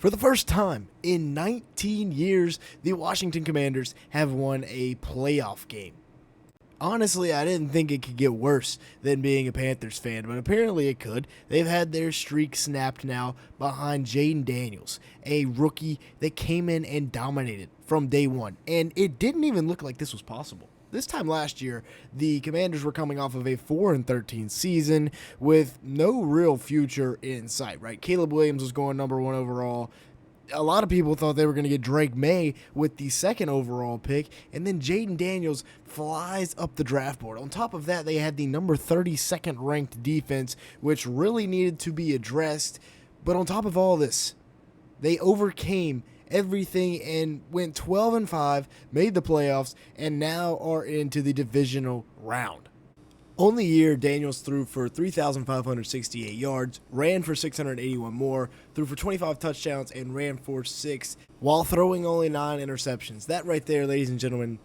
For the first time in 19 years, the Washington Commanders have won a playoff game. Honestly, I didn't think it could get worse than being a Panthers fan, but apparently it could. They've had their streak snapped now behind Jayden Daniels, a rookie that came in and dominated from day one. And it didn't even look like this was possible. This time last year, the Commanders were coming off of a 4-13 season with no real future in sight, right? Caleb Williams was going number 1 overall. A lot of people thought they were going to get Drake May with the 2nd overall pick, and then Jayden Daniels flies up the draft board. On top of that, they had the number 32nd ranked defense, which really needed to be addressed. But on top of all this, they overcame everything and went 12-5, made the playoffs, and now are into the divisional round. On the year, Daniels threw for 3,568 yards, ran for 681 more, threw for 25 touchdowns, and ran for 6, while throwing only 9 interceptions. That right there, ladies and gentlemen,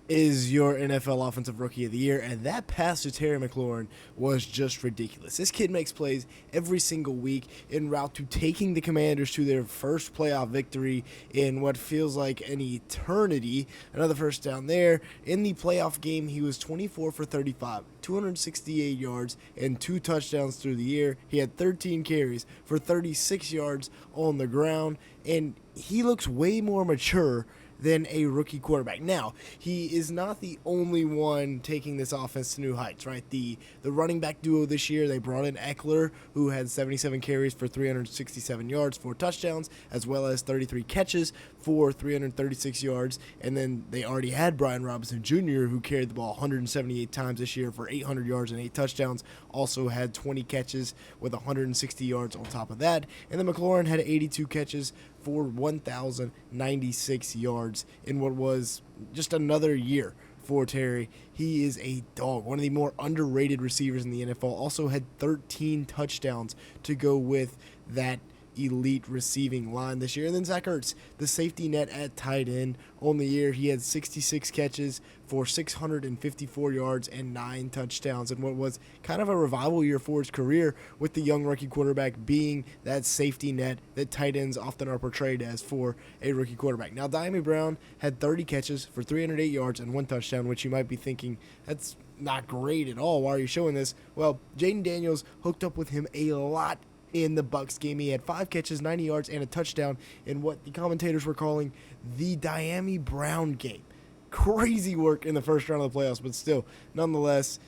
is your NFL Offensive Rookie of the Year, and that pass to Terry McLaurin was just ridiculous. This kid makes plays every single week en route to taking the Commanders to their first playoff victory in what feels like an eternity. Another first down there. In the playoff game, he was 24 for 35, 268 yards, and 2 touchdowns through the year. He had 13 carries for 36 yards on the ground, and he looks way more mature than a rookie quarterback. Now, he is not the only one taking this offense to new heights, right? The running back duo this year, they brought in Eckler, who had 77 carries for 367 yards, 4 touchdowns, as well as 33 catches for 336 yards. And then they already had Brian Robinson Jr., who carried the ball 178 times this year for 800 yards and 8 touchdowns, also had 20 catches with 160 yards on top of that. And then McLaurin had 82 catches for 1,096 yards in what was just another year for Terry. He is a dog, one of the more underrated receivers in the NFL. Also had 13 touchdowns to go with that elite receiving line this year. And then Zach Ertz, the safety net at tight end. On the year, he had 66 catches for 654 yards and 9 touchdowns in what was kind of a revival year for his career, with the young rookie quarterback being that safety net that tight ends often are portrayed as for a rookie quarterback. Now, Diami Brown had 30 catches for 308 yards and 1 touchdown, which you might be thinking, that's not great at all. Why are you showing this? Well, Jayden Daniels hooked up with him a lot in the Bucs game. He had 5 catches, 90 yards, and a touchdown in what the commentators were calling the Diami Brown game. Crazy work in the first round of the playoffs, but still, nonetheless,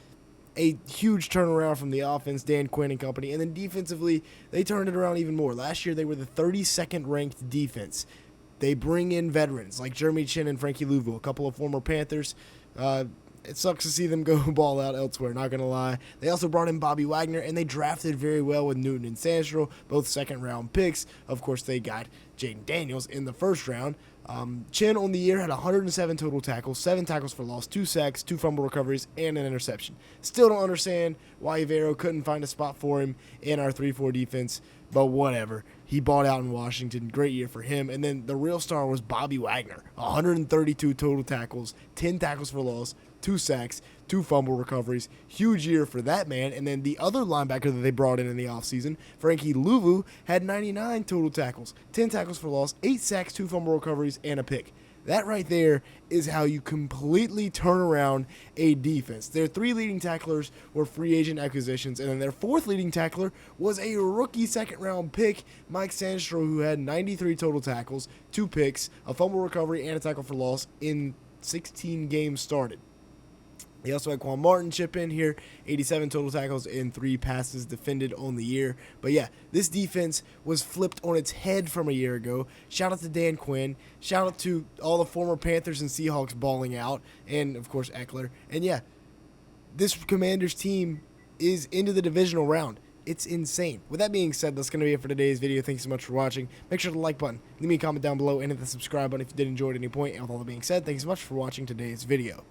a huge turnaround from the offense, Dan Quinn and company. And then defensively, they turned it around even more. Last year, they were the 32nd ranked defense. They bring in veterans like Jeremy Chin and Frankie Louvu, a couple of former Panthers. It sucks to see them go ball out elsewhere, not going to lie. They also brought in Bobby Wagner, and they drafted very well with Newton and Sandstrom, both second-round picks. Of course, they got Jayden Daniels in the first round. Chin on the year had 107 total tackles, 7 tackles for loss, 2 sacks, 2 fumble recoveries, and an interception. Still don't understand why Ivero couldn't find a spot for him in our 3-4 defense, but whatever. He bought out in Washington. Great year for him. And then the real star was Bobby Wagner. 132 total tackles, 10 tackles for loss, 2 sacks, 2 fumble recoveries. Huge year for that man. And then the other linebacker that they brought in the offseason, Frankie Louvu, had 99 total tackles, 10 tackles for loss, 8 sacks, 2 fumble recoveries, and a pick. That right there is how you completely turn around a defense. Their 3 leading tacklers were free agent acquisitions, and then their 4th leading tackler was a rookie second-round pick, Mike Sandstrom, who had 93 total tackles, 2 picks, a fumble recovery, and a tackle for loss in 16 games started. They also had Quan Martin chip in here, 87 total tackles and 3 passes defended on the year. But yeah, this defense was flipped on its head from a year ago. Shout out to Dan Quinn. Shout out to all the former Panthers and Seahawks balling out. And, of course, Eckler. And yeah, this Commanders team is into the divisional round. It's insane. With that being said, that's going to be it for today's video. Thanks so much for watching. Make sure to like button, leave me a comment down below, and hit the subscribe button if you did enjoy at any point. And with all that being said, thanks so much for watching today's video.